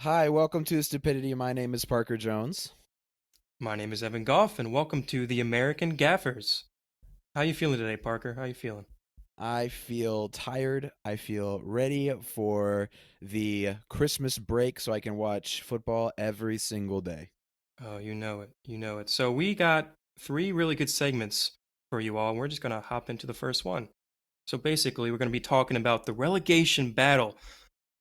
Hi, welcome to Stupidity. My name is Parker Jones. My name is Evan Goff, and welcome to the American Gaffers. How you feeling today, Parker? How you feeling? I feel tired. I feel ready for the Christmas break so I can watch football every single day. Oh, you know it. You know it. So we got three really good segments for you all, and we're just gonna hop into the first one. So basically, we're gonna be talking about the relegation battle.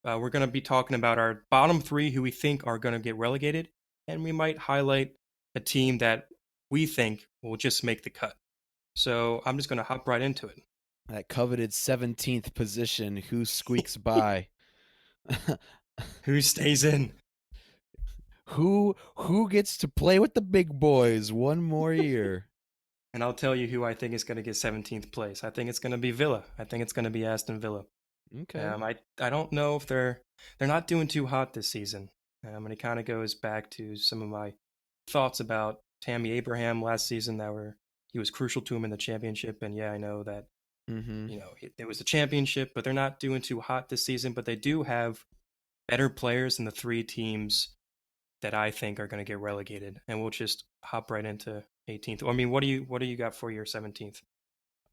We're gonna be talking about our bottom three who we think are gonna get relegated, and we might highlight a team that we think will just make the cut. So I'm just gonna hop right into it. That coveted 17th position, who squeaks by? Who stays in? Who gets to play with the big boys one more year? And I'll tell you who I think is going to get 17th place. I think it's going to be Villa. I think it's going to be Aston Villa. Okay. I don't know if they're not doing too hot this season. And it kind of goes back to some of my thoughts about Tammy Abraham last season that were he was crucial to him in the championship. And yeah, I know that Mm-hmm. it was the championship, but they're not doing too hot this season. But they do have better players than the three teams that I think are going to get relegated. And we'll just hop right into 18th. I mean, what do you got for your 17th?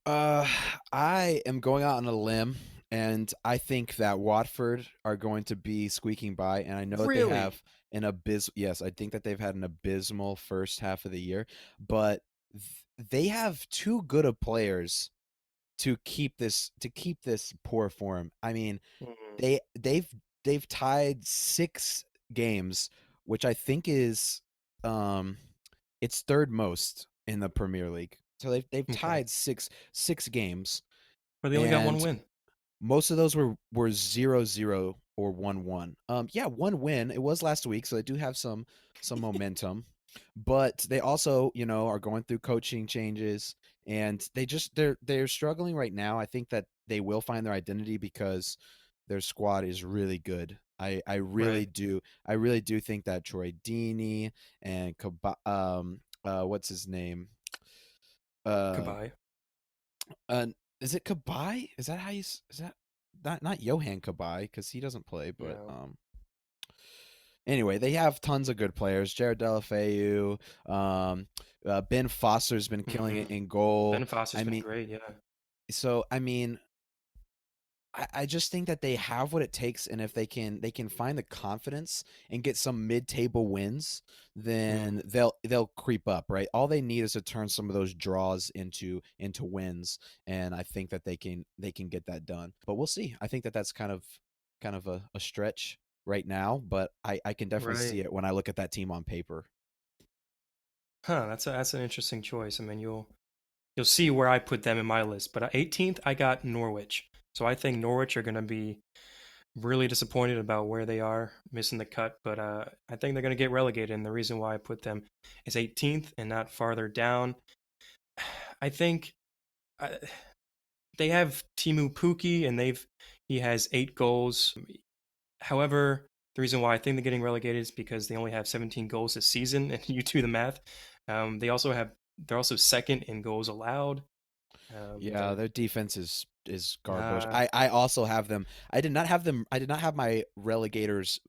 Uh, I am going out on a limb, and I think that Watford are going to be squeaking by, and I know that they Really? have an Yes, I think that they've had an abysmal first half of the year, but they have too good of players to keep this poor form. I mean, Mm, they've tied 6 games, which I think is um it's third most in the Premier League. So they've okay. tied six games, But they only got one and win. most of those were 0-0 or 1-1. Yeah, one win. It was last week, so they do have some momentum. But they also, are going through coaching changes, and they're struggling right now. I think that they will find their identity because their squad is really good. I really Right. do. I really do think that Troy Deeney and what's his name? Uh, Goodbye. uh, is it Kabai? Is that is that not Johan Kabai, because he doesn't play, but No. anyway, they have tons of good players. Jared Delafeu, Ben Foster's been killing Hmm. it in goal. Ben Foster's I been mean, great. Yeah. I just think that they have what it takes, and if they can find the confidence and get some mid-table wins, Mm, then they'll creep up, right? All they need is to turn some of those draws into wins, and I think that they can get that done. But we'll see. I think that that's kind of a stretch right now, but I can definitely right. see it when I look at that team on paper. Huh. That's an interesting choice. I mean, you'll see where I put them in my list. But 18th, I got Norwich. So I think Norwich are going to be really disappointed about where they are, missing the cut. But I think they're going to get relegated. And the reason why I put them is 18th and not farther down. I think. Uh, they have Timu Puki, and he has 8 goals. However, the reason why I think they're getting relegated is because they only have 17 goals this season, and you do the math. They're also second in goals allowed. Yeah, They're their defense is garbage. uh, I also have them. I did not have my relegators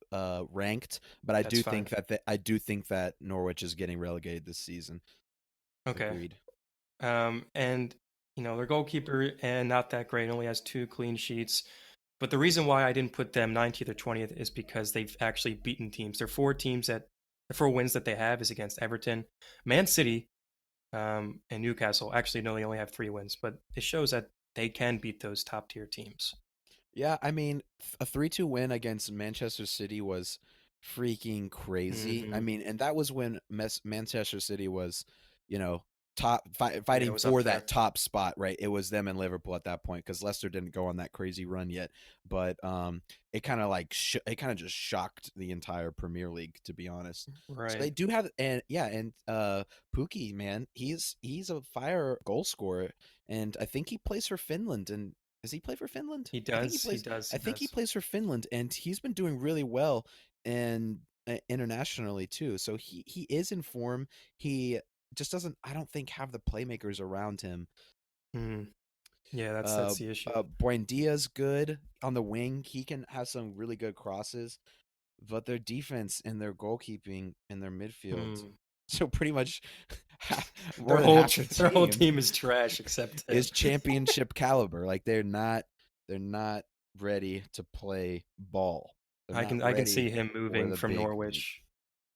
ranked, but that's fine. I do think that Norwich is getting relegated this season. Okay. Agreed. And their goalkeeper and not that great, only has 2 clean sheets. But the reason why I didn't put them 19th or 20th is because they've actually beaten teams. The 4 wins that they have is against Everton, Man City, and Newcastle. Actually, no, they only have 3 wins, but it shows that they can beat those top tier teams. Yeah, I mean, a 3-2 win against Manchester City was freaking crazy. I Hmm. mean, and that was when Manchester City was, you know, Yeah, it fighting was up for there. that top spot, right? It was them and Liverpool at that point, because Leicester didn't go on that crazy run yet. But it kind of it kind of just shocked the entire Premier League, to be honest. So Right. they do have, and yeah, and Pookie, man, he's a fire goal scorer, and I think he plays for Finland. And does he play for Finland? He I think he does. He plays. does. I He think he does. plays for Finland, and he's been doing really well and internationally too. So he is in form. He just doesn't. I don't think have the playmakers around him. Hmm. Yeah, that's the issue. Buendia's good on the wing. He can have some really good crosses. but their defense and their goalkeeping and their midfield. Hmm. So pretty much Their more than whole half the their whole team team is trash except him. is championship caliber. Like they're not ready to play ball. They're not I can ready see him for moving the from big league. Norwich.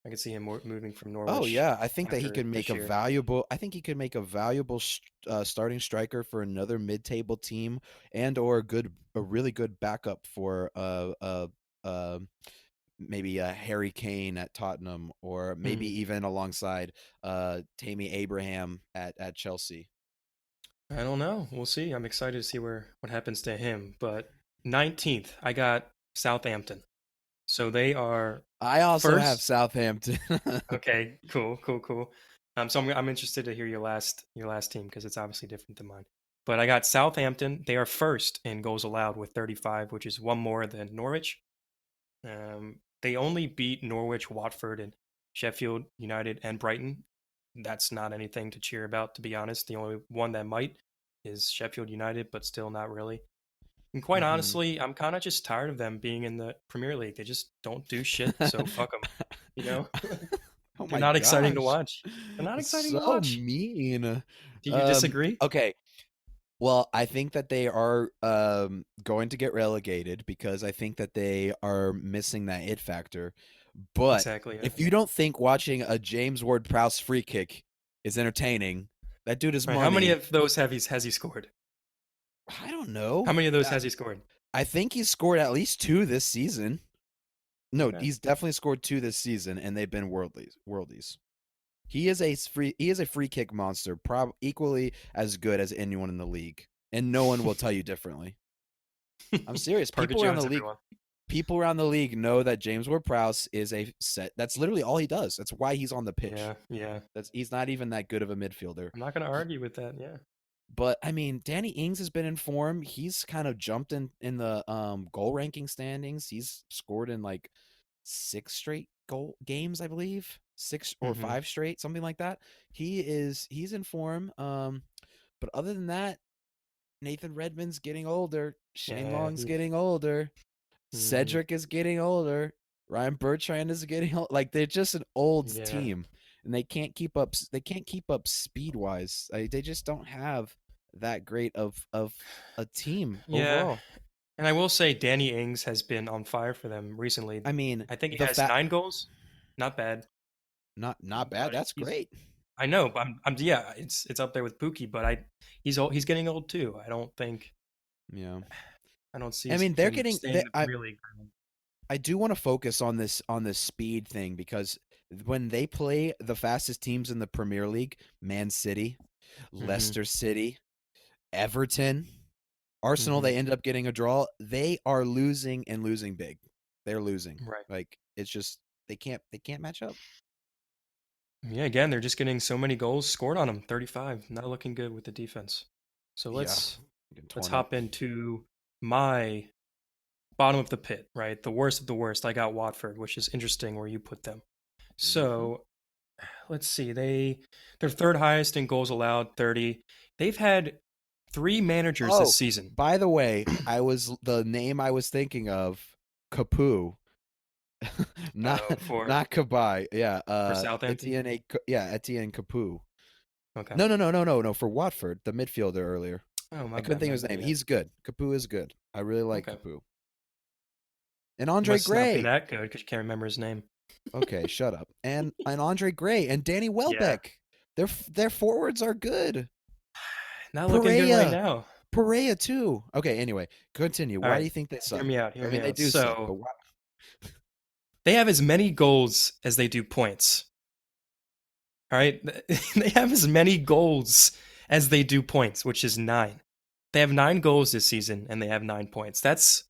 I can see him moving from Oh Norwich yeah, I think that he after could make this a year. valuable. I think he could make a valuable starting striker for another mid-table team, and or a really good backup for uh, maybe a Harry Kane at Tottenham, or maybe Hmm. even alongside Tammy Abraham at Chelsea. I don't know. We'll see. I'm excited to see what happens to him. But 19th, I got Southampton. So they are I also have first. Southampton. Okay, cool, cool, cool. So I'm interested to hear your last team because it's obviously different than mine. But I got Southampton. They are first in goals allowed with 35, which is one more than Norwich. They only beat Norwich, Watford, and Sheffield United and Brighton. That's not anything to cheer about, to be honest. The only one that might is Sheffield United, but still not really. And quite hmm honestly, I'm kind of just tired of them being in the Premier League. They just don't do shit, so fuck them. You know, Oh they're my not exciting to gosh. watch. They're not exciting to So watch. mean. Do you disagree? Okay. Well, I think that they are going to get relegated because I think that they are missing that it factor. But Exactly. Yeah. if you don't think watching a James Ward-Prowse free kick is entertaining, that dude is All right. How many money. of those has he scored? I don't How know. many of those has he scored? I think he's scored at least two this season. No, Okay. he's definitely scored two this season, and they've been worldies. He is a free kick monster, equally as good as anyone in the league, and no one will tell you differently. I'm serious. Parker Jones, everyone. People around the league know that James Ward-Prowse is a set. That's literally all he does. That's why he's on the pitch. Yeah, yeah. He's not even that good of a midfielder. I'm not going to argue with that. Yeah. But I mean, Danny Ings has been in form. He's kind of jumped in the goal ranking standings. He's scored in like six straight goal games, I believe. Six or Hmm. five straight, something like that. He's in form. But other than that, Nathan Redmond's getting older. Shane Yeah. Long's getting older. Mhm. Cedric is getting older. Ryan Bertrand is getting old. Like they're just an old Yeah. team, and they can't keep up. They can't keep up speed wise. They just don't have that great of a team Yeah. overall. And I will say Danny Ings has been on fire for them recently. I mean, I think he the has fact 9 goals. Not bad. not bad. But That's he's great. I know, but yeah, it's up there with Pookie, but he's old, he's getting old too. Yeah. I don't see I mean, they're him getting. staying in the Premier League. I do want to focus on this speed thing because when they play the fastest teams in the Premier League, Man City, Mm-hmm. Leicester City, Everton, Arsenal, Mm-hmm. they end up getting a draw. They are losing and losing big. They're losing. Right. Like it's just they can't match up. Yeah, again, they're just getting so many goals scored on them. 35. Not looking good with the defense. So Yeah. Getting let's torn up. hop into my bottom of the pit, right? The worst of the worst. I got Watford, which is interesting where you put them. hmm So let's see. They're third highest in goals allowed, 30. They've had 3 managers this Oh, season. by the way, the name I was thinking of, Capu, not Oh, not Kabai. Yeah, for Southampton. Etienne Capu. Okay. No, for Watford, the midfielder earlier. Oh, I couldn't think of my his bad. name. Yeah. He's good. Capu is good. I really like Okay. Capu. And Andre Must not be Gray. that good because you can't remember his name. Okay, shut up. And Andre Gray and Danny Yeah. Welbeck. Their forwards are good. Not looking good right Perea, now. Perea too. Okay, anyway, continue. All Why do right. you think they Hear suck? me out. I Hear me mean, they out. do suck, but So why? they have as many goals as they do points. All right. They have as many goals as they do points, which is 9. They have 9 goals this season and they have 9 points. That's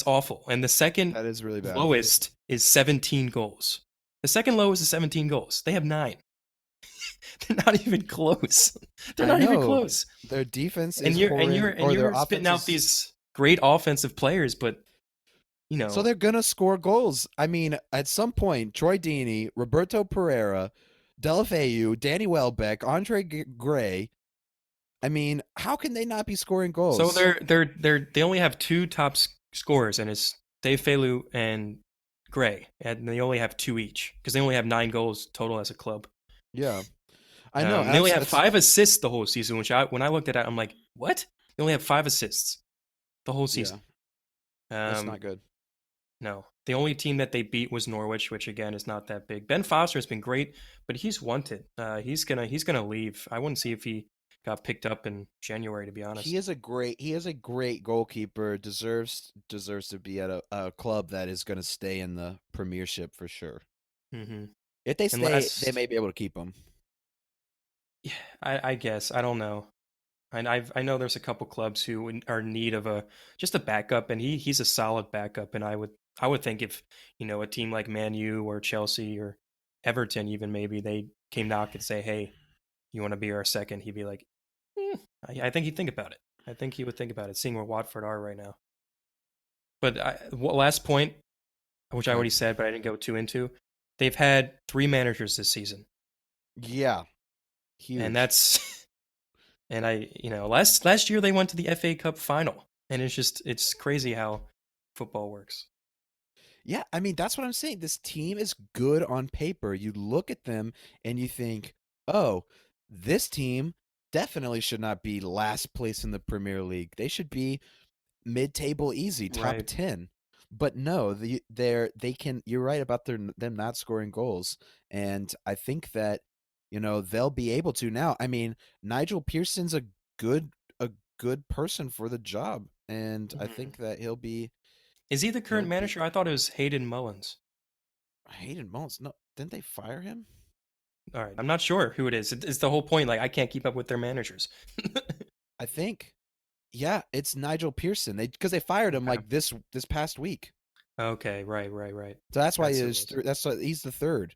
awful. And the second That is really bad. lowest is 17 goals. The second lowest is 17 goals. They have 9. They're not even close. They're I not even know close. their defense And is horrid, or their you're spitting offense out is. these great offensive players, but you So know, they're gonna score goals. I mean, at some point, Troy Deeney, Roberto Pereira, Delafeu, Danny Welbeck, Andre Gray. I mean, how can they not be scoring goals? they only have two top scorers, and it's Dave Felu and Gray, and they only have 2 each because they only have 9 goals total as a club. Yeah, I know. They only have That's 5 assists the whole season, which when I looked at it, I'm like, what? They only have 5 assists the whole yeah, season. that's Um, not good. no, the only team that they beat was Norwich, which again is not that big. Ben Foster has been great, but he's wanted. He's gonna leave. I wouldn't see if he got picked up in January, to be honest. He is a great goalkeeper. Deserves to be at a club that is going to stay in the Premiership for sure. Hmm. If they And stay, they last, may be able to keep him. yeah, I guess I don't know. I know there's a couple clubs who are in need of a just a backup, and he's a solid backup. And I would think if a team like Man U or Chelsea or Everton even maybe they came knock and say, hey, you want to be our second? He'd be like, "Eh." I think he'd think about it. I think he would think about it, seeing where Watford are right now. But last point, which I Okay. already said, but I didn't go too into, they've had 3 managers this season, Yeah, and huge. that's and last year they went to the FA Cup final, and it's crazy how football works. Yeah, I mean that's what I'm saying. This team is good on paper. You look at them and you think, "Oh, this team definitely should not be last place in the Premier League. They should be mid-table easy, top Right. 10." But no, they can you're right about them not scoring goals. And I think that they'll be able to now. I mean, Nigel Pearson's good a good person for the job, and I Mhm. think that Is he the current he'll be manager? I thought it was Hayden Mullins. Hayden Mullins. No, didn't they fire him? All right, I'm not sure who it is. It's the whole point. Like I can't keep up with their managers. I think. Yeah, it's Nigel Pearson. Because they fired him Okay. like this past week. Okay. Right. Right. Right. So that's why That's who it was. that's why he's the third.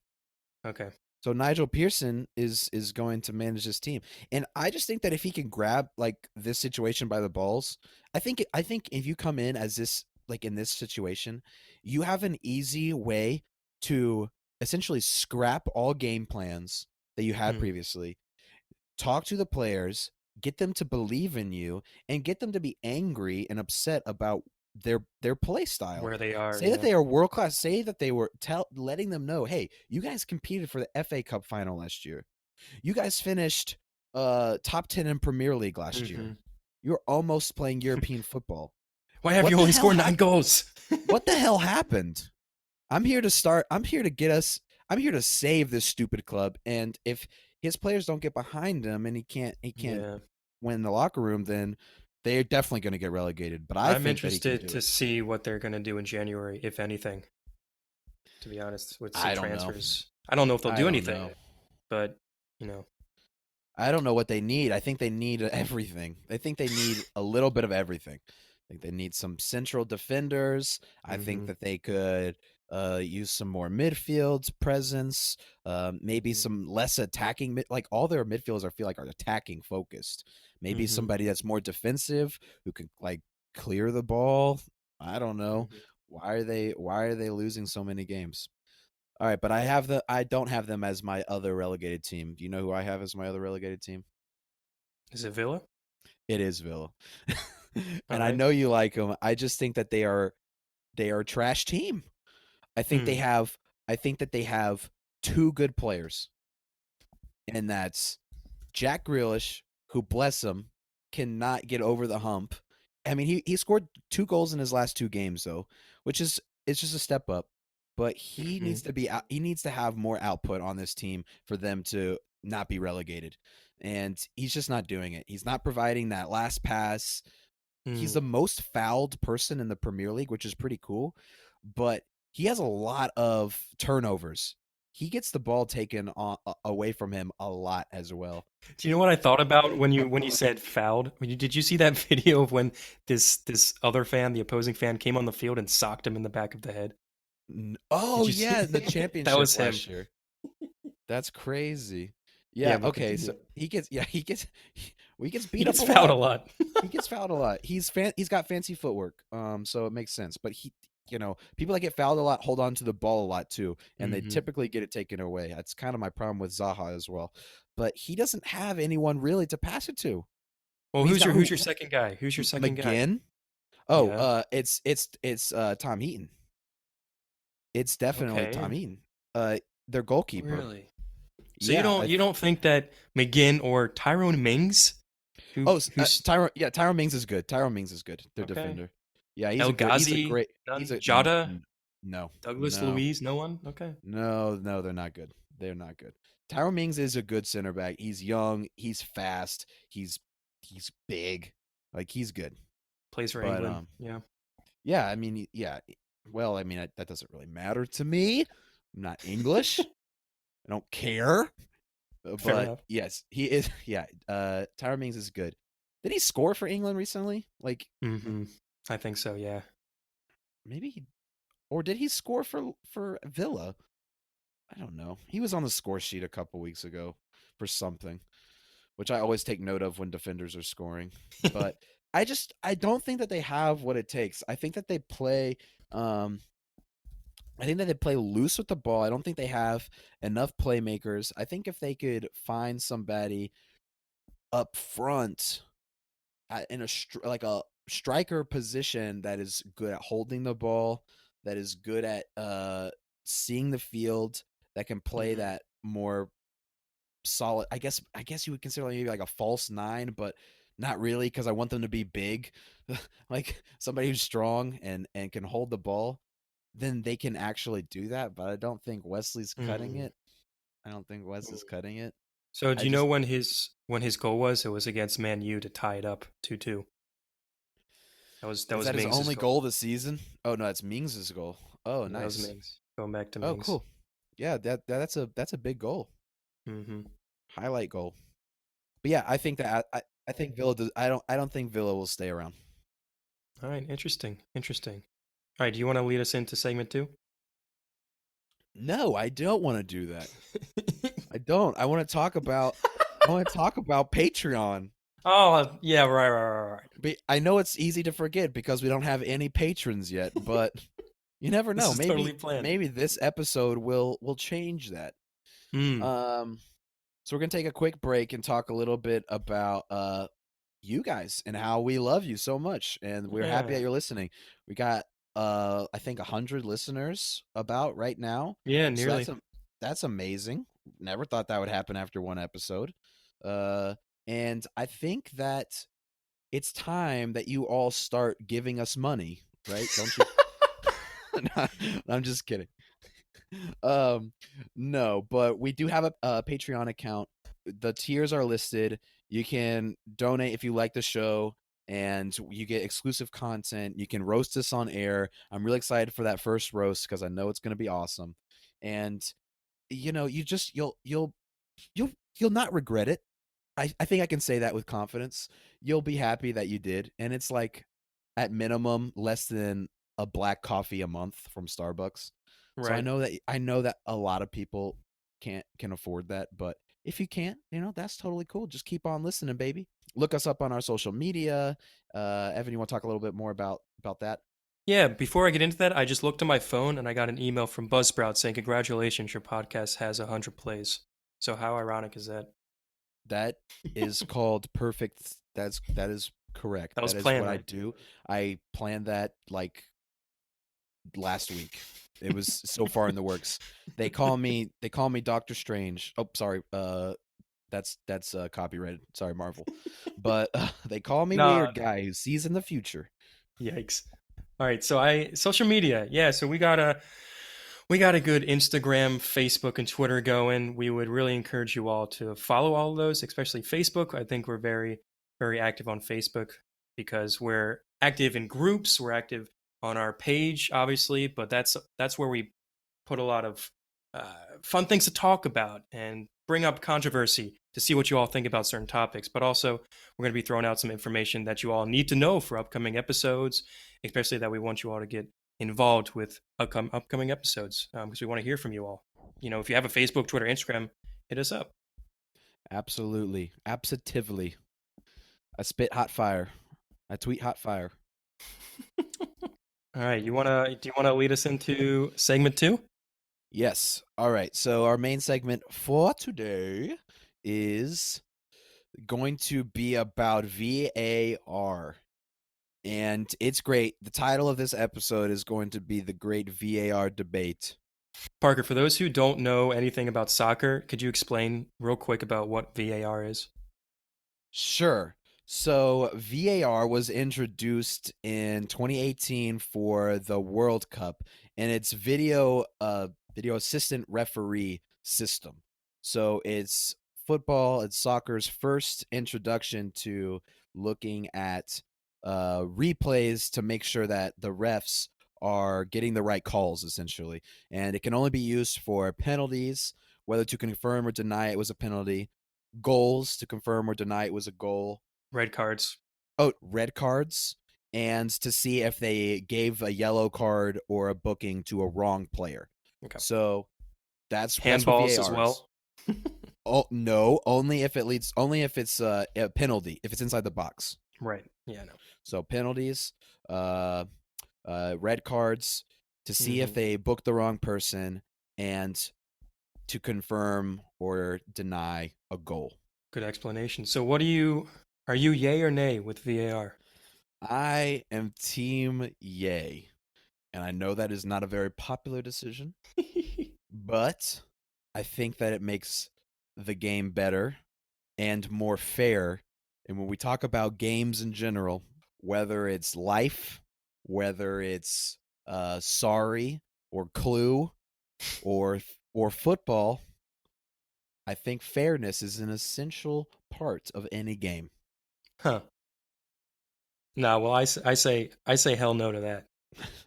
Okay. So Nigel Pearson is going to manage this team, and I just think that if he can grab like this situation by the balls, I think if you come in as this like in this situation, you have an easy way to essentially scrap all game plans that you had Hmm. previously, talk to the players, get them to believe in you, and get them to be angry and upset about their play style. Where they are, Say that yeah. they are world class. Say that they were letting them know, hey, you guys competed for the FA Cup final last year. You guys finished top 10 in Premier League last year. Hmm. You're almost playing European football. Why have What you the only hell scored 9 happened? goals? What the hell happened? I'm here to get us. I'm here to save this stupid club. And if his players don't get behind him and he can't Yeah. win in the locker room, then they're definitely going to get relegated. But I I'm think that he can interested do to it. see what they're going to do in January, if anything, to be honest, with some I don't know. transfers. I don't know if they'll I do don't anything, know. but, you know, I don't know what they need. I think they need everything. I think they need a little bit of everything. I think they need some central defenders. I think hmm that they could use some more midfield presence. Maybe hmm some less attacking. Like all their midfielders, I feel like are attacking focused. Maybe hmm somebody that's more defensive who can like clear the ball. I don't know. hmm Why are they losing so many games? All right, but I don't have them as my other relegated team. Do you know who I have as my other relegated team? Is it Villa? It is Villa. All And I right. know you like them. I just think that they are a trash team. I think they Hmm. have I think that they have two good players, and that's Jack Grealish, who bless him, cannot get over the hump. I mean, he scored 2 goals in his last 2 games though, which is it's just a step up. But hmm he needs to have more output on this team for them to not be relegated. And he's just not doing it. He's not providing that last pass. He's hmm the most fouled person in the Premier League, which is pretty cool. But he has a lot of turnovers. He gets the ball taken away from him a lot as well. Do you know what I thought about when you said fouled? Did you see that video of when this other fan, the opposing fan, came on the field and socked him in the back of the head? Did Oh you see? yeah, the That championship was him. last year. That's crazy. Yeah, Yeah, but okay, so continue. he gets He beat up gets a fouled a lot. lot. He gets fouled a lot. He's got fancy footwork. So it makes sense. But people that get fouled a lot hold on to the ball a lot too, and they hmm typically get it taken away. That's kind of my problem with Zaha as well. But he doesn't have anyone really to pass it to. Well, He's got who's your second guy? Who's your second guy? McGinn. Oh, Yeah. it's Tom Heaton. It's definitely I Okay, mean, uh, their goalkeeper. really. So Yeah, you don't think that McGinn or Tyrone Mings, who's Tyrone Mings is good. Tyrone Mings is good. Their okay, defender. Yeah, he's El a good. He's a Ghazi, great. He's none, a Jada, no, Douglas no, Louise, no one. Okay, no. They're not good. They're not good. Tyrone Mings is a good center back. He's young. He's fast. He's big. Like he's good. plays for But England. Yeah, yeah. I mean, yeah. Well, I mean, that doesn't really matter to me. I'm not English. I don't care. fair But enough. yes, he is. Yeah, Tyrone Mings is good. Did he score for England recently? Like Hmm. I think so. Yeah. maybe he, or did he score for Villa? I don't know. He was on the score sheet a couple weeks ago for something, which I always take note of when defenders are scoring. But I don't think that they have what it takes. Um I think that they play loose with the ball. I don't think they have enough playmakers. I think if they could find somebody up front in like a striker position that is good at holding the ball, that is good at seeing the field, that can play Hmm. that more solid. I guess you would consider maybe like a false nine, but not really because I want them to be big, like somebody who's strong and can hold the ball. Then they can actually do that. But I don't think Wesley's cutting Hmm. it. I don't think Wes is cutting it. So do I you know just when his goal was? It was against Man U to tie it up 2-2. That is was that his Mings' only goal. goal this season? Oh no, that's Mings's goal. Oh, Yeah, that was nice. Mings. Going back to Oh, Mings. cool. Yeah, that's a big goal. Hmm. Highlight goal. But yeah, I think that I think Villa does, I don't think Villa will stay around. All right, interesting. Interesting. All right, do you want to lead us into segment two? No, I don't want to do that. I don't. I want to talk about Patreon. Oh, yeah, right. But I know it's easy to forget because we don't have any patrons yet, but you never This know. is totally planned. Maybe this episode will change that. Hmm. Um so we're going to take a quick break and talk a little bit about you guys and how we love you so much and we're happy that Yeah. you're listening. We got I think 100 listeners about right now. Yeah, So nearly. that's amazing. Never thought that would happen after one episode. Uh and I think that it's time that you all start giving us money, right? Don't you? No, I'm just kidding. Um, no, but we do have a Patreon account. The tiers are listed. You can donate if you like the show, and you get exclusive content. You can roast us on air. I'm really excited for that first roast because I know it's going to be awesome. And you just you'll you'll not regret it. I think I can say that with confidence. You'll be happy that you did, and it's like at minimum less than a black coffee a month from Starbucks. So Right. I know that a lot of people can afford that, but if you can't, that's totally cool. Just keep on listening, baby. Look us up on our social media. Evan, you want to talk a little bit more about that? Yeah, before I get into that, I just looked at my phone and I got an email from Buzzsprout saying, "Congratulations, your podcast has 100 plays." So how ironic is that? That is called perfect. That is correct. That was That is what planned, I right? do. I planned that like last week. It was so far in the works. They call me Doctor Strange. Oh, sorry. That's copyrighted. Sorry, Marvel. But they call me Nah, weird guy who sees in the future. yikes. All right, so I social media. Yeah, so we got a good Instagram, Facebook, and Twitter going. We would really encourage you all to follow all of those, especially Facebook. I think we're very active on Facebook because we're active in groups. We're active on our page, obviously, but that's where we put a lot of fun things to talk about and bring up controversy to see what you all think about certain topics. But also, we're going to be throwing out some information that you all need to know for upcoming episodes, especially that we want you all to get involved with upcoming episodes because we want to hear from you all. You know, if you have a Facebook, Twitter, Instagram, hit us up. Absolutely. Absolutely. I spit hot fire. I tweet hot fire. All right, do you wanna lead us into segment two? Yes. All right. So our main segment for today is going to be about VAR. and it's great. The title of this episode is going to be the Great VAR Debate. Parker, for those who don't know anything about soccer, could you explain real quick about what VAR is? Sure. So VAR was introduced in 2018 for the World Cup, and it's video assistant referee system. So it's it's soccer's first introduction to looking at replays to make sure that the refs are getting the right calls, essentially. And it can only be used for penalties, whether to confirm or deny it was a penalty, goals to confirm or deny it was a goal. Red cards. Oh, red cards, and to see if they gave a yellow card or a booking to a wrong player. Okay. So that's what Handballs as VAR is. well. Oh no, only if it's a penalty, if it's inside the box. Right. Yeah, no. So penalties, uh, red cards to see if Hmm. they booked the wrong person, and to confirm or deny a goal. Good explanation. So are you yay or nay with VAR? I am team yay. And I know that is not a very popular decision, but I think that it makes the game better and more fair. And when we talk about games in general, whether it's life, whether it's sorry or clue or football, I think fairness is an essential part of any game. Huh. No, well, I say hell no to that.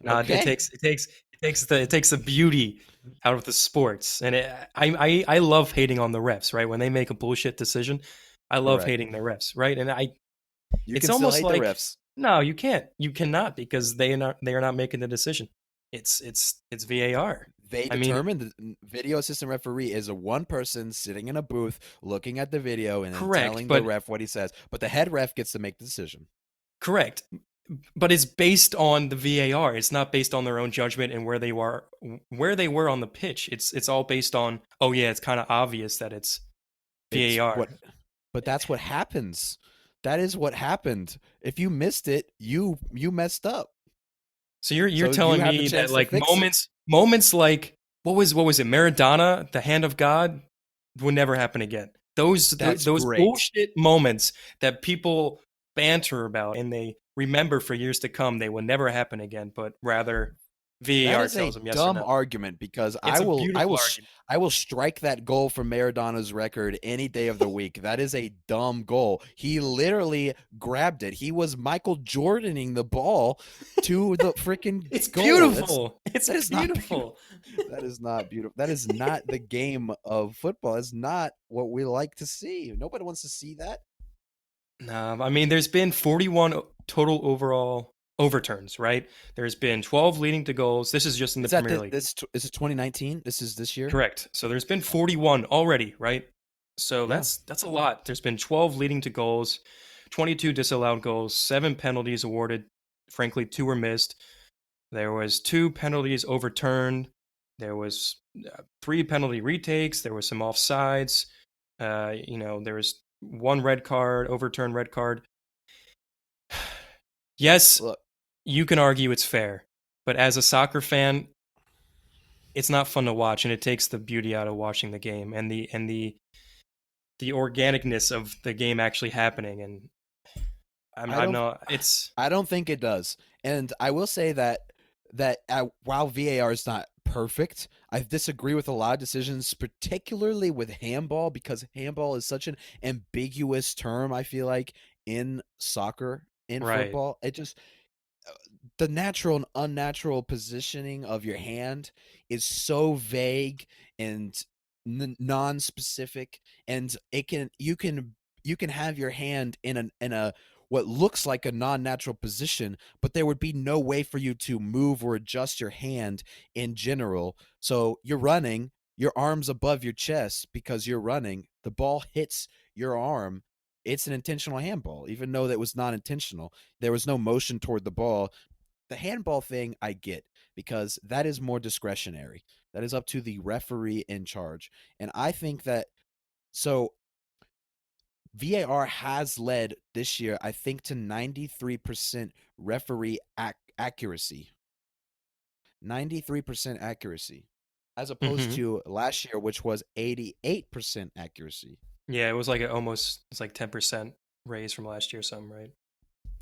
No, Okay. it takes the beauty out of the sports, and I love hating on the refs, right? When they make a bullshit decision, I love Correct. hating the refs, right? And You it's can still almost hate the like refs. no, you cannot because they are not making the decision. It's VAR. They I mean, determine the video assistant referee is a one person sitting in a booth looking at the video and then correct, telling the but ref what he says. But the head ref gets to make the decision. correct, but it's based on the VAR. It's not based on their own judgment and where they were on the pitch. It's all based on oh yeah, it's kind of obvious that it's It's VAR. what, but that's what happens. That is what happened. If you missed it, you messed up. So you're So you telling have the me that chance to like fix it. moments like what was it Maradona, the hand of God, would never happen again. That's Those great. bullshit moments that people banter about and they remember for years to come, they will never happen again. But rather, That VAR is tells a them yes or dumb no. argument because It's a beautiful argument. I will strike that goal from Maradona's record any day of the week. That is a dumb goal. He literally grabbed it. He was Michael Jordaning the ball to the freaking It's goal. beautiful. It's That is not beautiful. beautiful. That is not beautiful. That is not the game of football. It's not what we like to see. Nobody wants to see that. No, I mean, there's been 41 total overall overturns, right? There's been 12 leading to goals. This is just in the Is that Premier League. this is 2019? This is this year? Correct. So there's been 41 already, right? So Yeah. that's a lot. There's been 12 leading to goals, 22 disallowed goals, 7 penalties awarded. Frankly, 2 were missed. There was 2 penalties overturned. There was 3 penalty retakes. There was some offsides. There was 1 red card, overturned red card. Yes, Look, you can argue it's fair, but as a soccer fan, it's not fun to watch, and it takes the beauty out of watching the game and the organicness of the game actually happening. And I I'm don't not. It's I don't think it does. And I will say that while VAR is not perfect, I disagree with a lot of decisions, particularly with handball, because handball is such an ambiguous term, I feel like, in soccer, in right. football. It just the natural and unnatural positioning of your hand is so vague and non-specific, and it can you can have your hand in a what looks like a non-natural position, but there would be no way for you to move or adjust your hand in general. So you're running, your arm's above your chest because you're running, the ball hits your arm, it's an intentional handball even though that was not intentional. There was no motion toward the ball. The handball thing I get because that is more discretionary. That is up to the referee in charge. And I think that so VAR has led this year, I think, to 93% referee accuracy. 93% accuracy, as opposed Hmm. to last year, which was 88% accuracy. Yeah, it was like it's like 10% raise from last year, or something, right?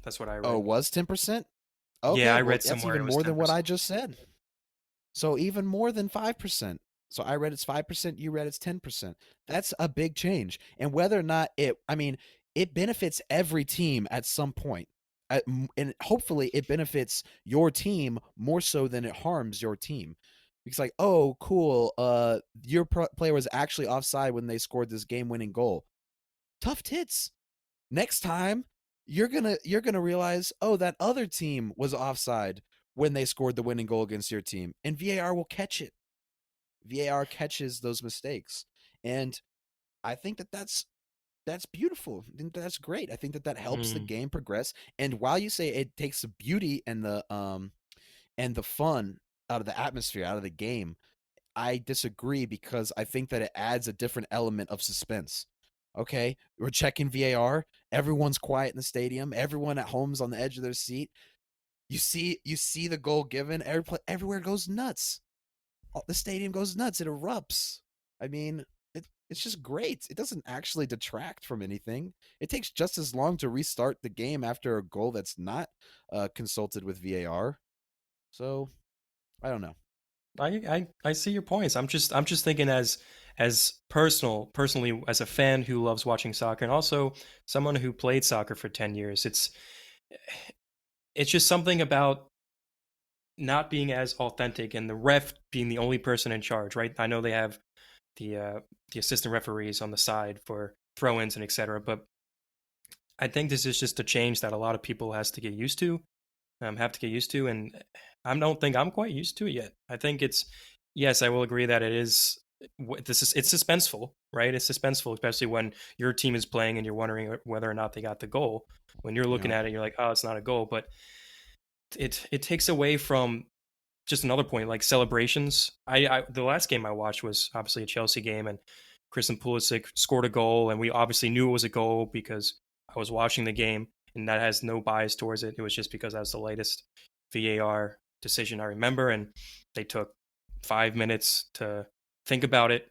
That's what I Oh, read. it was 10%? Yeah, Okay, I well, read that's somewhere even it was more than what I 10%. just said. So even more than 5%. So I read it's 5%, you read it's 10%. That's a big change. And whether or not it benefits every team at some point. And hopefully it benefits your team more so than it harms your team. It's like, oh, cool. Your player was actually offside when they scored this game-winning goal. Tough tits. Next time, you're gonna realize, oh, that other team was offside when they scored the winning goal against your team, and VAR will catch it. VAR catches those mistakes, and I think that's beautiful. I think that's great. I think that helps the Mm. game progress. And while you say it takes the beauty and the fun out of the atmosphere, out of the game, I disagree because I think that it adds a different element of suspense. Okay, we're checking VAR. Everyone's quiet in the stadium. Everyone at home's on the edge of their seat. You see the goal given. Everywhere goes nuts. The stadium goes nuts. It erupts. I mean, it's just great. It doesn't actually detract from anything. It takes just as long to restart the game after a goal that's not consulted with VAR. So I don't know. I see your points. I'm just thinking as personally as a fan who loves watching soccer and also someone who played soccer for 10 years. It's just something about not being as authentic and the ref being the only person in charge, right? I know they have the uh, the assistant referees on the side for throw-ins and etc. But I think this is just a change that a lot of people has to get used to, have to get used to, and I don't think I'm quite used to it yet. I think it's yes, I will agree that it is. It's suspenseful, right? It's suspenseful, especially when your team is playing and you're wondering whether or not they got the goal. When you're looking Yeah. at it, you're like, oh, it's not a goal, but it takes away from just another point, like celebrations. I the last game I watched was obviously a Chelsea game, and Christian Pulisic scored a goal, and we obviously knew it was a goal because I was watching the game, and that has no bias towards it. It was just because that was the latest VAR decision I remember, and they took 5 minutes to think about it,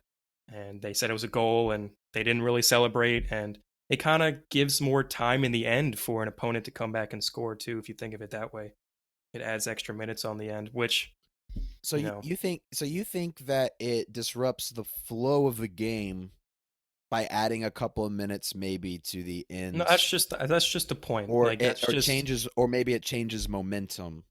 and they said it was a goal, and they didn't really celebrate, and it kind of gives more time in the end for an opponent to come back and score too, if you think of it that way. It adds extra minutes on the end, which So you know, you think that it disrupts the flow of the game by adding a couple of minutes maybe to the no, end, that's just the point. or Like it that's or just changes, or maybe it changes momentum.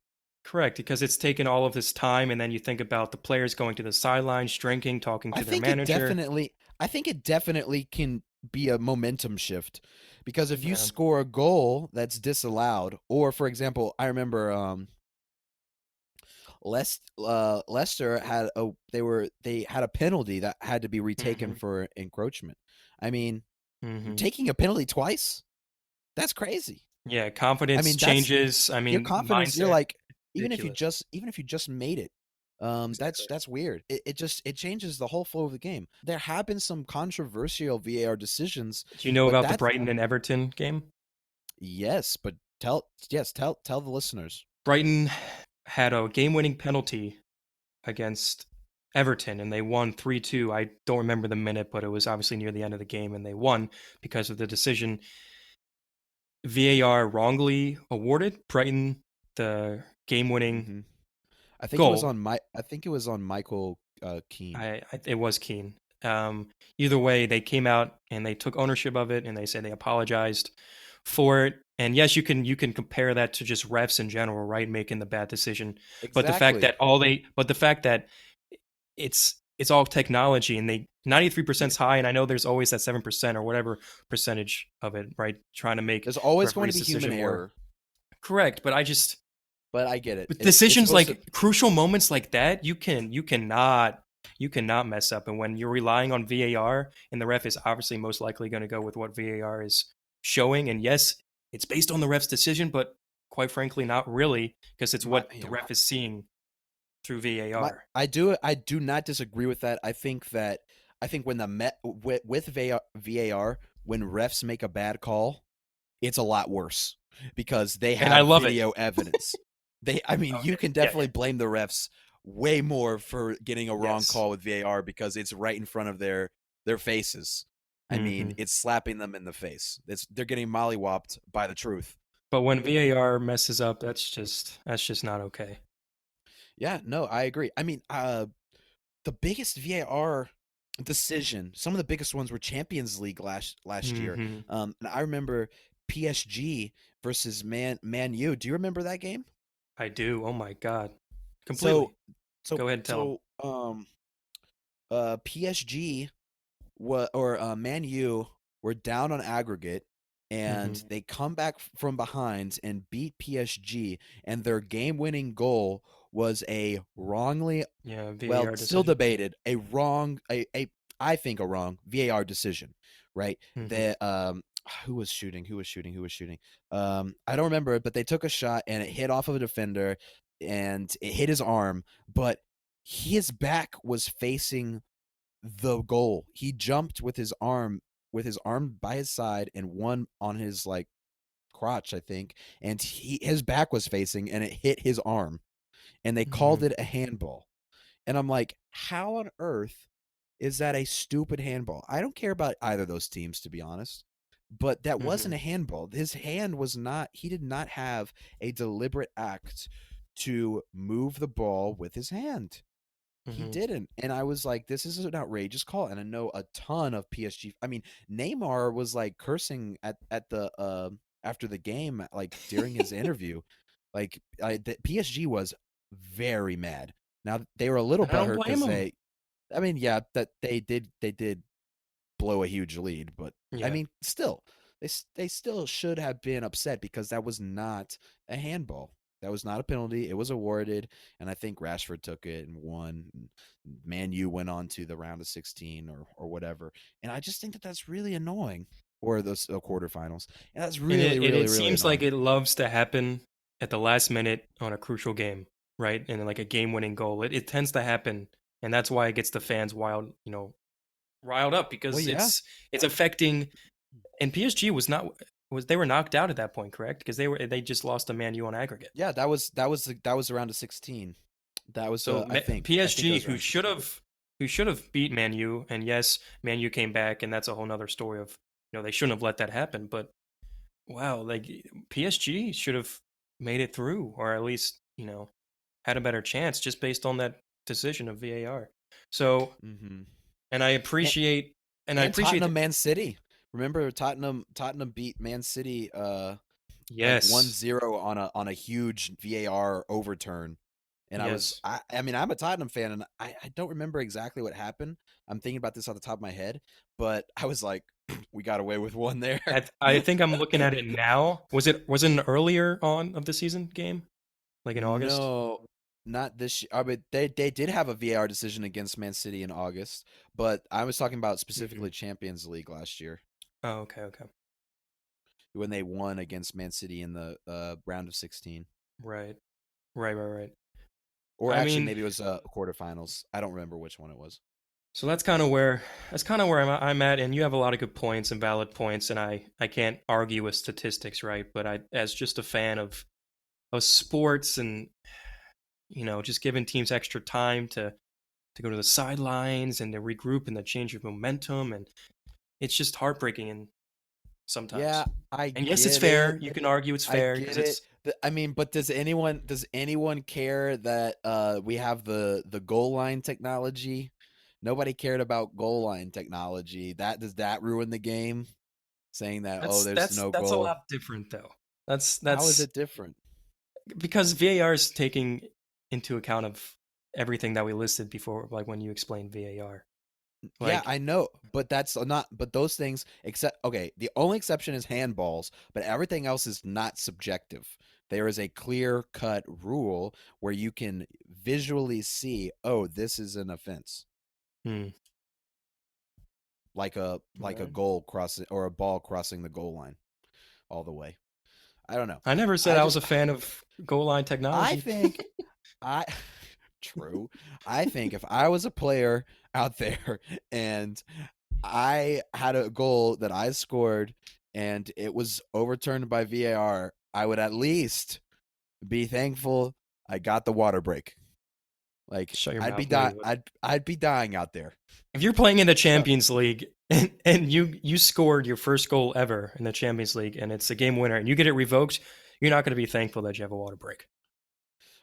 correct because it's taken all of this time, and then you think about the players going to the sidelines, drinking, talking I to their think it manager. definitely I think it definitely can be a momentum shift, because if you Yeah. score a goal that's disallowed, or for example, I remember Leicester they had a penalty that had to be retaken Hmm. for encroachment. I mean, Hmm. taking a penalty twice, that's crazy. Yeah. I Confidence mean, that's changes. I your mean, confidence. You're mindset. like, Ridiculous. even if you just made it, Exactly. that's weird. It changes the whole flow of the game. There have been some controversial VAR decisions, Do you know but about the that's Brighton and Everton game? yes, but tell the listeners. Brighton had a game-winning penalty against Everton, and they won 3-2. I don't remember the minute, but it was obviously near the end of the game, and they won because of the decision. VAR wrongly awarded Brighton the game-winning Hmm. goal. I think it was on Michael Keane. It was Keane. Either way, they came out and they took ownership of it, and they said they apologized for it. And yes, you can compare that to just refs in general, right, making the bad decision. But the fact Exactly. that it's all technology, and they 93% Yeah. is high, and I know there's always that 7% or whatever percentage of it, right, trying to make There's always going to referee's be human decision more error, correct. But I just but I get it. with It's decisions supposed to. like crucial moments like that, you cannot mess up. And when you're relying on VAR, and the ref is obviously most likely going to go with what VAR is showing, and yes, it's based on the ref's decision, but quite frankly, not really, because it's My what the yeah, ref is seeing through my VAR. I do not disagree with that. I think when with VAR, when refs make a bad call, it's a lot worse. because they And I have love it. video evidence. I mean, you Okay. can Yeah, yeah. definitely blame the refs way more for getting a wrong Yes. call with VAR because it's right in front of their faces. I mean, Hmm. it's slapping them in the face. They're getting mollywopped by the truth. But when VAR messes up, that's just not okay. Yeah, no, I agree. I mean, the biggest VAR decision, some of the biggest ones were Champions League last year. Hmm. And I remember PSG versus Man U. Do you remember that game? I do. Oh my God. So Completely. Go ahead and tell them. so PSG or Man U were down on aggregate, and Hmm. they come back from behind and beat PSG, and their game-winning goal was a wrongly, Yeah, well, VAR still decision. debated, a wrong, a I think a wrong VAR decision, right? Hmm. That who was shooting? Who was shooting? Who was shooting? I don't remember, but they took a shot and it hit off of a defender and it hit his arm, but his back was facing the goal. He jumped with his arm by his side and one on his like crotch, I think, and his back was facing and it hit his arm and they Hmm. called it a handball. And I'm like, how on earth is that a stupid handball? I don't care about either of those teams, to be honest. But that wasn't Hmm. a handball. His hand was not, he did not have a deliberate act to move the ball with his hand. He Hmm. didn't. And I was like, this is an outrageous call. And I know a ton of PSG. I mean, Neymar was like cursing at the after the game, like during his interview. Like the PSG was very mad. Now they were a little And I don't butthurt blame because them. I mean, yeah, that they did blow a huge lead, but I Yeah. mean, still, they still should have been upset because that was not a handball. That was not a penalty. It was awarded, and I think Rashford took it and won. Man U went on to the round of 16 or whatever, and I just think that that's really annoying. Or the quarterfinals, and that's And really, really, it really seems like annoying. it loves to happen at the last minute on a crucial game, right? And like a game-winning goal. It tends to happen, and that's why it gets the fans riled up Well, because yeah, it's affecting. And PSG was they were knocked out at that point, correct? Because they just lost to Man U on aggregate. yeah, that was the round of 16. That was So I think it PSG, was around 16. who should have beat Man U, and yes, Man U came back, and that's a whole nother story of they shouldn't have let that happen. But wow, like PSG should have made it through, or at least had a better chance just based on that decision of VAR. So, Hmm. and I appreciate and I And appreciate Tottenham that. Man City. Remember Tottenham beat Man City like Yes, 1-0 on a huge VAR overturn. And yes. I mean I'm a Tottenham fan and I don't remember exactly what happened. I'm thinking about this off the top of my head, but I was like we got away with one there. I think I'm looking at it now. Was it an earlier on of the season game, like in August? No, not this year. I mean, they did have a VAR decision against Man City in August, but I was talking about Hmm. specifically Champions League last year Oh, okay, okay. when they won against Man City in the round of 16. Right, right, right, right. Or I actually, mean, maybe it was quarterfinals. I don't remember which one it was. so that's kind of where I'm at, and you have a lot of good points and valid points, and I can't argue with statistics, right? But as just a fan of sports and just giving teams extra time to go to the sidelines and to regroup and the change of momentum, and it's just heartbreaking and sometimes. Yeah, I And yes, it's get fair. it. You can argue it's I fair get because it. it's I mean, but does anyone care that we have the goal line technology? Nobody cared about goal line technology. That does that ruin the game? Saying that, oh, there's no that's a goal. lot different though. That's How is that's it different? because VAR is taking into account of everything that we listed before, like when you explained VAR. Yeah, Like, I know, but that's not. But those things, except okay, the only exception is handballs, but everything else is not subjective. There is a clear cut rule where you can visually see, oh, this is an offense, hmm, like a right. goal crossing or a ball crossing the goal line all the way. I don't know. I never said I I was just, a fan of goal line I technology. think I true. I think if I was a player out there and I had a goal that I scored and it was overturned by VAR, I would at least be thankful I got the water break. Like Shut your I'd be mouth. No, dying. you wouldn't. I'd be dying out there. If you're playing in the So, Champions League and you scored your first goal ever in the Champions League and it's a game winner and you get it revoked, you're not going to be thankful that you have a water break.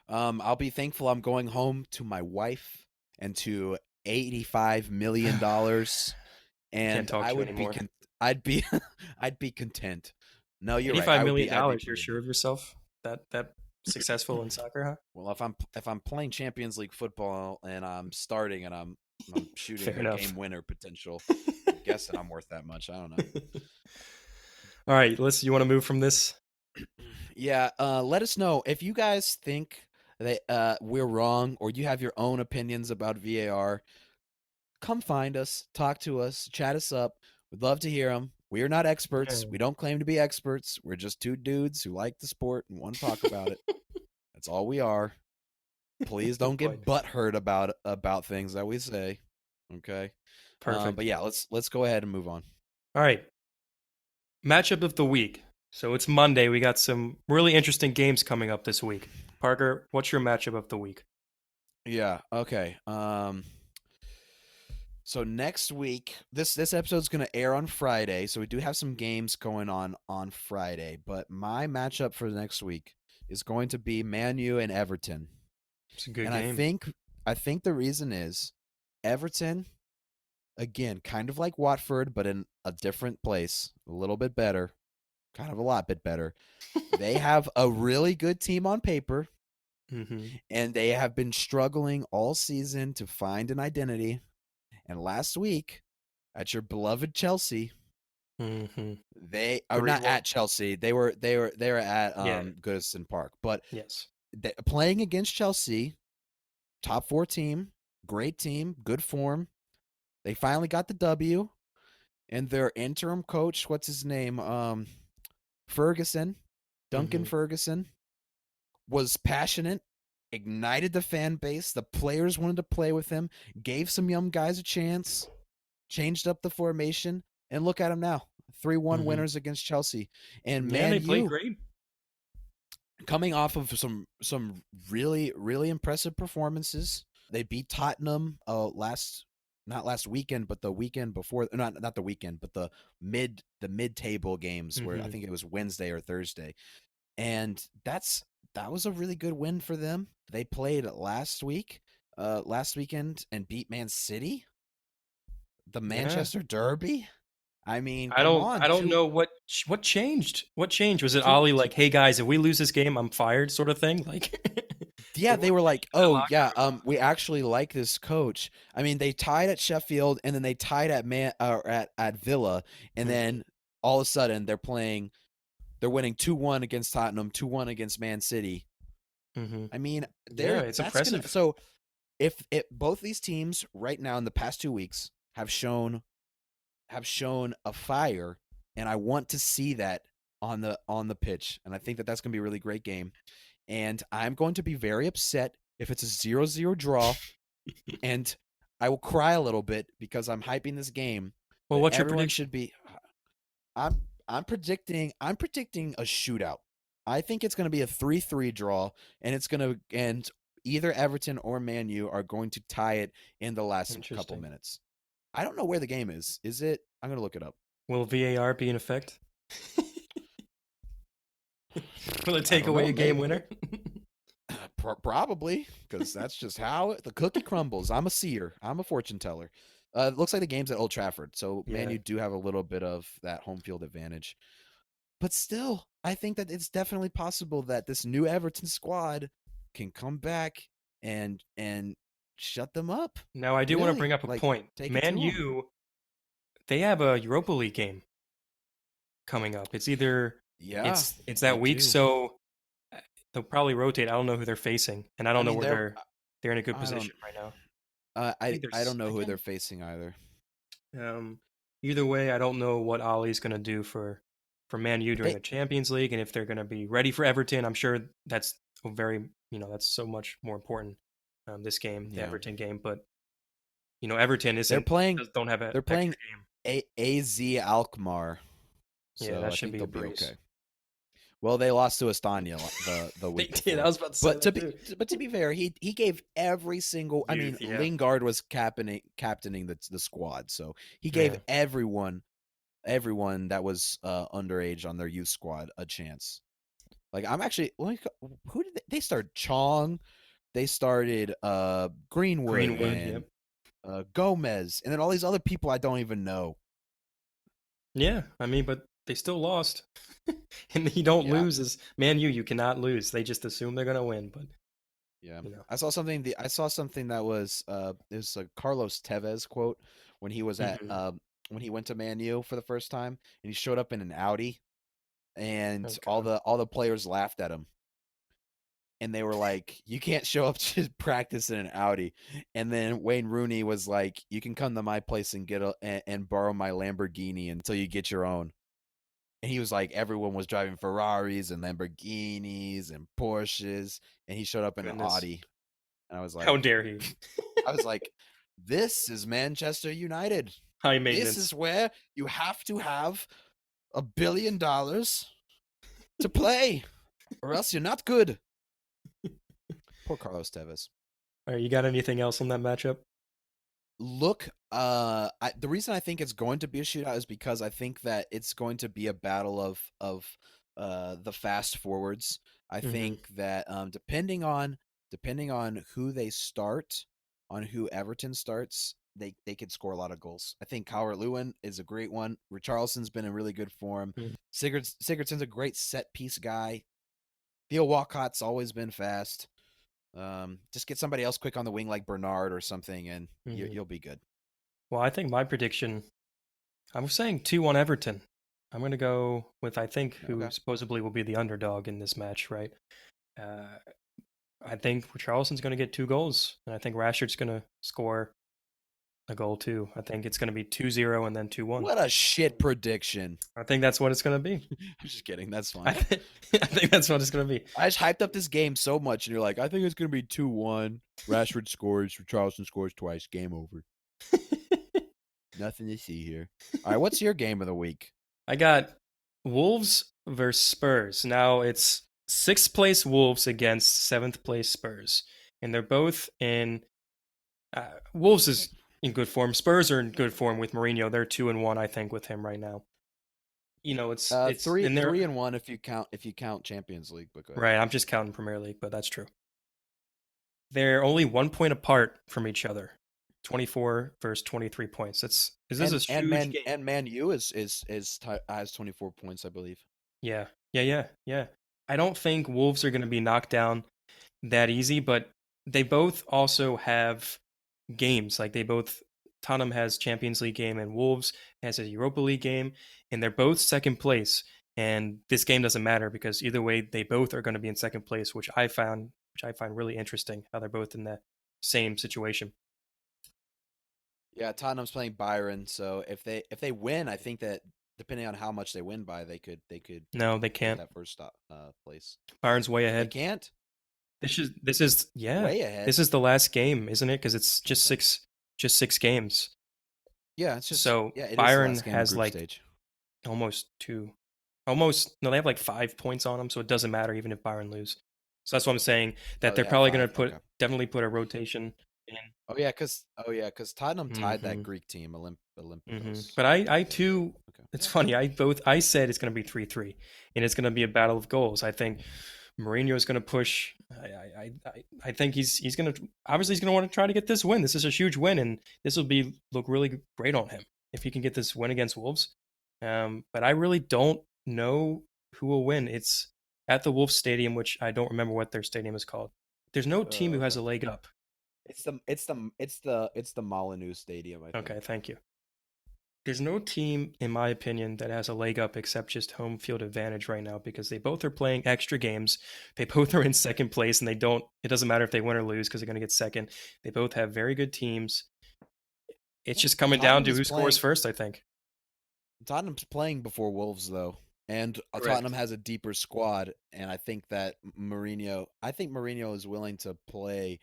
I'll be thankful I'm going home to my wife and to $85 million, Can't and talk I to you would be anymore. I'd be I'd be content. No, you're right. $85 million, I'd be you're pretty. sure of yourself? That successful in soccer, huh? Well, if I'm playing Champions League football and I'm starting and I'm shooting Fair a enough. game winner potential, I'm guessing I'm worth that much. I don't know. All right, let's. You want to move from this? Yeah, let us know if you guys think that we're wrong or you have your own opinions about VAR. Come find us, talk to us, chat us up. We'd love to hear them. We are not experts. Yeah. We don't claim to be experts. We're just two dudes who like the sport and want to talk about it. That's all we are. Please Oh don't boy. get butthurt about things that we say. Okay. But Perfect. yeah, let's go ahead and move on. All right. Matchup of the week. So it's Monday. We got some really interesting games coming up this week. Parker, what's your matchup of the week? Yeah. Okay. So next week, this episode's going to air on Friday, so we do have some games going on Friday. But my matchup for the next week is going to be Man U and Everton, It's a good and game. I think the reason is Everton, again, kind of like Watford, but in a different place, a little bit better, kind of a lot bit better. They have a really good team on paper, Mm-hmm. and they have been struggling all season to find an identity. And last week, at your beloved Chelsea, Mm-hmm. they are not 3-1. at Chelsea. They were at Yeah. Goodison Park. But Yes. playing against Chelsea, top four team, good form. They finally got the W, and their interim coach, what's his name? Ferguson, Duncan Mm-hmm. Ferguson, was passionate, ignited the fan base. The players wanted to play with him, gave some young guys a chance, changed up the formation, and look at him now. 3-1 Mm-hmm. winners against Chelsea. And Yeah, Man they played U, great. coming off of some really really impressive performances. They beat Tottenham last not last weekend, but the weekend before. Not the weekend, but the mid table games where I Mm-hmm. think it was Wednesday or Thursday, and that was a really good win for them. They played last weekend, and beat Man City, the Yeah. Manchester Derby. I mean, I come don't on, I don't know what changed. What changed? Was it two, Ollie two like, "Hey guys, if we lose this game, I'm fired," sort of thing? Like, yeah, or they what were like, changed in the "Oh locker yeah, room? we actually like this coach." I mean, they tied at Sheffield, and then they tied at Villa, and Mm-hmm. then all of a sudden they're winning 2-1 against Tottenham, 2-1 against Man City. Mm-hmm. I mean, Yeah, it's that's gonna impressive. so if both these teams right now in the past 2 weeks have shown a fire, and I want to see that on the pitch, and I think that that's gonna be a really great game, and I'm going to be very upset if it's a 0-0 draw, and I will cry a little bit because I'm hyping this game, Well, but what's your everyone prediction? should be. I'm predicting a shootout. I think it's going to be a 3-3 draw, and it's going to and either Everton or Man U are going to tie it in the last couple Interesting. minutes. I don't know where the game is. Is it? I'm going to look it up. Will VAR be in effect? Will it I take don't away know. a game Maybe. winner? Probably, because that's just how the cookie crumbles. I'm a seer. I'm a fortune teller. It looks like the game's at Old Trafford, so Man Yeah. U do have a little bit of that home field advantage. But still, I think that it's definitely possible that this new Everton squad can come back and shut them up. Now I do want to bring Really, up a like point. take it Man to them. U, they have a Europa League game coming up. It's either Yeah, it's they that week, do. so they'll probably rotate. I don't know who they're facing, and I I don't know mean, where they're in a good I don't position right now. I I think I don't there's know I who they're can't. facing either. Um, Either way, I don't know what Ollie's going to do for Man U during They the Champions League, and if they're going to be ready for Everton. I'm sure that's that's so much more important. This game, the yeah Everton game, but Everton they're isn't playing don't have an they're extra playing game. AZ Alkmaar, Yeah, so that I should think be they'll a be breeze. okay. Well, they lost to Estanya the They week did. I before. was about to say But that too. to be fair, he gave every single. I mean, Youth, yeah, Lingard was captaining the squad, so he gave yeah. everyone that was underage on their youth squad a chance. Like I'm actually like, who did they started Chong, they started Greenwood Greenwood, and yep. Gomez, and then all these other people I don't even know. Yeah, I mean, but they still lost. And you don't Yeah, lose as Man U, you cannot lose. They just assume they're gonna win, but yeah. you know. I saw something that was it was a Carlos Tevez quote when he was at Hmm. when he went to Man U for the first time and he showed up in an Audi and Okay. all the players laughed at him and they were like, "You can't show up to practice in an Audi." And then Wayne Rooney was like, "You can come to my place and and borrow my Lamborghini until you get your own." And he was like, everyone was driving Ferraris and Lamborghinis and Porsches, and he showed up in an Goodness. Audi. And How dare he? I was like, this is Manchester United. High This maintenance. is where you have to have $1 billion to play, or else you're not good. Poor Carlos Tevez. All right, you got anything else on that matchup? Look, the reason I think it's going to be a shootout is because I think that it's going to be a battle of the fast forwards. I Hmm. think that depending on who they start, on who Everton starts, they could score a lot of goals. I think Calvert Lewin is a great one. Richarlison's been in really good form. Sigurdsson's a great set piece guy. Theo Walcott's always been fast. Just get somebody else quick on the wing like Bernard or something, and Hmm. you'll be good. Well, I think my prediction, I'm saying 2-1 Everton. I'm going to go with, I think, who Okay. supposedly will be the underdog in this match, right? Uh, I think Charleston's going to get 2 goals, and I think Rashford's going to score a goal too. I think it's going to be 2-0 and then 2-1. What a shit prediction. I think that's what it's going to be. I'm just kidding. That's I, fine. th- I think that's what it's going to be. I just hyped up this game so much, and you're like, I think it's going to be 2-1. Rashford scores. Charleston scores twice. Game over. Nothing to see here. All right, what's your game of the week? I got Wolves versus Spurs. Now it's sixth place Wolves against seventh place Spurs, and they're both in. Wolves is in good form. Spurs are in good form with Mourinho. They're 2-1, I think, with him right now. You know, it's Three and they're three and one if you count Champions League. But go ahead. right. I'm just counting Premier League, but that's true. They're only 1 point apart from each other. 24 versus 23 points. That's is this a huge game? Man U has 24 points, I believe. Yeah, yeah. I don't think Wolves are going to be knocked down that easy, but they both also have games. Like they both Tottenham has Champions League game and Wolves has a Europa League game, and they're both second place. And this game doesn't matter because either way, they both are going to be in second place, which I find really interesting. How they're both in the same situation. Yeah, Tottenham's playing Byron, so if they win, I think that depending on how much they win by, they could No, they get can't. that first stop place. Bayern's way They ahead. can't. This is yeah. Way ahead. This is the last game, isn't it? Because it's Okay. just 6 games. Yeah, it's just So yeah, it is the Byron last game of the has group like stage. almost two, almost no, they have like 5 points on them, so it doesn't matter even if Byron lose. So that's what I'm saying that Oh, they're they have probably going five. to Okay. definitely put a rotation in. Cause Tottenham tied that Hmm. Greek team, Olympicos. But I So yeah. too. Okay. It's funny. I said it's going to be 3-3, and it's going to be a battle of goals. I think Mourinho is going to push. I think he's going to obviously he's going to want to try to get this win. This is a huge win, and this will be look really great on him if he can get this win against Wolves. But I really don't know who will win. It's at the Wolves Stadium, which I don't remember what their stadium is called. There's no team who has a leg up. It's the Molineux Stadium, I Okay, think. thank you. There's no team, in my opinion, that has a leg up except just home field advantage right now because they both are playing extra games. They both are in second place, and it doesn't matter if they win or lose because they're going to get second. They both have very good teams. It's just coming down Tottenham to is who scores playing first, I think. Tottenham's playing before Wolves though, and Tottenham Correct. has a deeper squad, and I think Mourinho is willing to play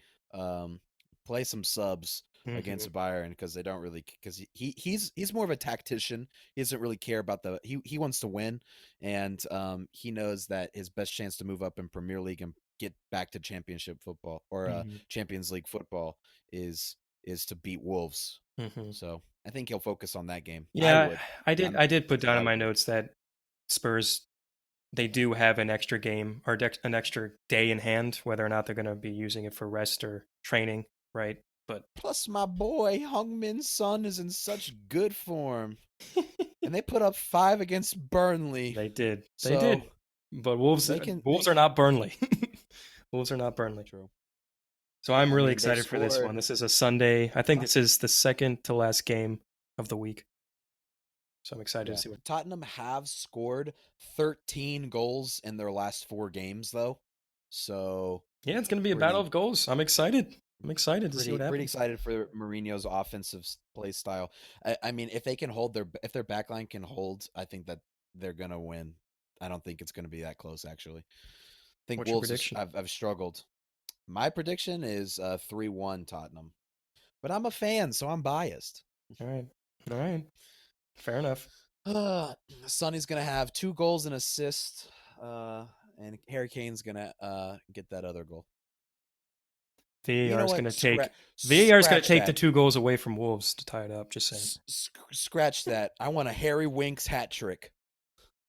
play some subs Hmm. against Bayern because they don't really because he's more of a tactician. He doesn't really care about he wants to win, and he knows that his best chance to move up in Premier League and get back to Championship football or Hmm. Champions League football is is to beat Wolves. Hmm. So I think he'll focus on that game. I Yeah, would. I did. I'm I did put that's what down I in would my do. notes that Spurs they do have an extra game or an extra day in hand, whether or not they're going to be using it for rest or training, right? But Plus, my boy Heung-Min Son is in such good form, and they put up 5 against Burnley. they did. They So did. But Wolves they can Wolves are not Burnley. Wolves are not Burnley. true. So I'm I really mean, they've excited for this one. scored. This is a Sunday. I think Tot- this is the second to last game of the week. So I'm excited to yeah, see what. Tottenham have scored 13 goals in their last 4 games, though. So Yeah, it's going to be a battle pretty, of goals. I'm excited. I'm excited to see what pretty happens. excited for Mourinho's offensive play style. I mean, if they can hold if their backline can hold, I think that they're gonna win. I don't think it's gonna be that close, actually. I think What's your Wolves prediction? have struggled. My prediction is 3-1 Tottenham, but I'm a fan, so I'm biased. All right. All right. Fair enough. Sonny's gonna have 2 goals and assist, and Harry Kane's gonna get that other goal. You VAR know is going what? to take VAR is going to Scratch take the that. 2 goals away from Wolves to tie it up. Just saying. Scratch that. I want a Harry Winks hat trick.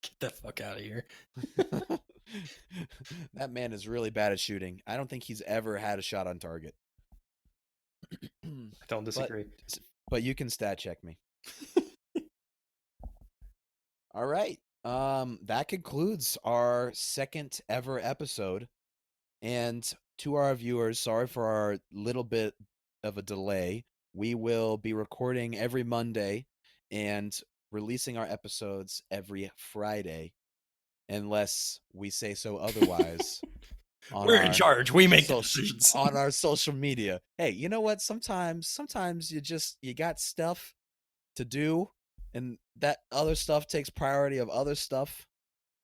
Get the fuck out of here. That man is really bad at shooting. I don't think he's ever had a shot on target. I don't but disagree. but you can stat check me. All right. That concludes our second ever episode. And to our viewers, sorry for our little bit of a delay. We will be recording every Monday and releasing our episodes every Friday, unless we say so otherwise on We're in our charge. We make the social decisions. social media. Hey, you know what? Sometimes you got stuff to do, and that other stuff takes priority of other stuff,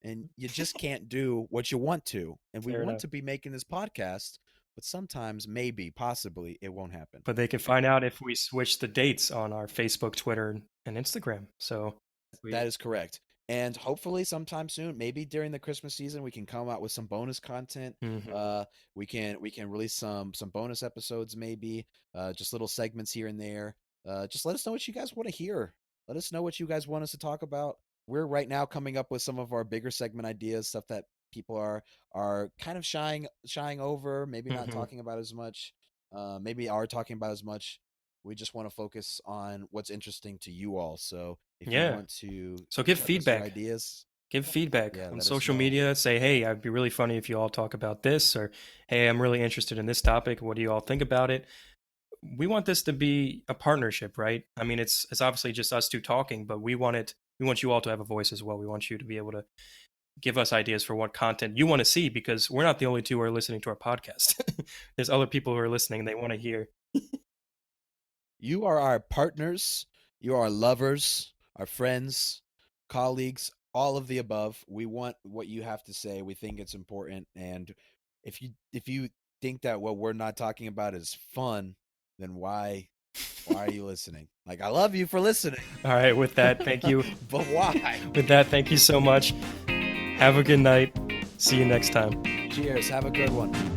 and you just can't do what you want to. And we Fair want enough. to be making this podcast, but sometimes, maybe, possibly, it won't happen. But they can find out if we switch the dates on our Facebook, Twitter, and Instagram. So we. That is correct. And hopefully sometime soon, maybe during the Christmas season, we can come out with some bonus content. Mhm. We can release some bonus episodes, maybe just little segments here and there. Just let us know what you guys want to hear. Let us know what you guys want us to talk about. We're right now coming up with some of our bigger segment ideas, stuff that people are kind of shying over, maybe not Mhm. talking about as much, maybe are talking about as much. We just want to focus on what's interesting to you all. So if you Yeah. want to So give send us your feedback. ideas, Give feedback yeah, on let us social know. media. Say, hey, it'd be really funny if you all talk about this, or hey, I'm really interested in this topic. What do you all think about it? We want this to be a partnership, right? I mean, it's obviously just us two talking, but we want it. We want you all to have a voice as well. We want you to be able to give us ideas for what content you want to see because we're not the only two who are listening to our podcast. There's other people who are listening and they want to hear. You are our partners, you are our lovers, our friends, colleagues, all of the above. We want what you have to say. We think it's important, and if you think that what we're not talking about is fun, then why are you listening? Like, I love you for listening. All right, with that, thank you. But why? With that, thank you so much. Have a good night. See you next time. Cheers. Have a good one.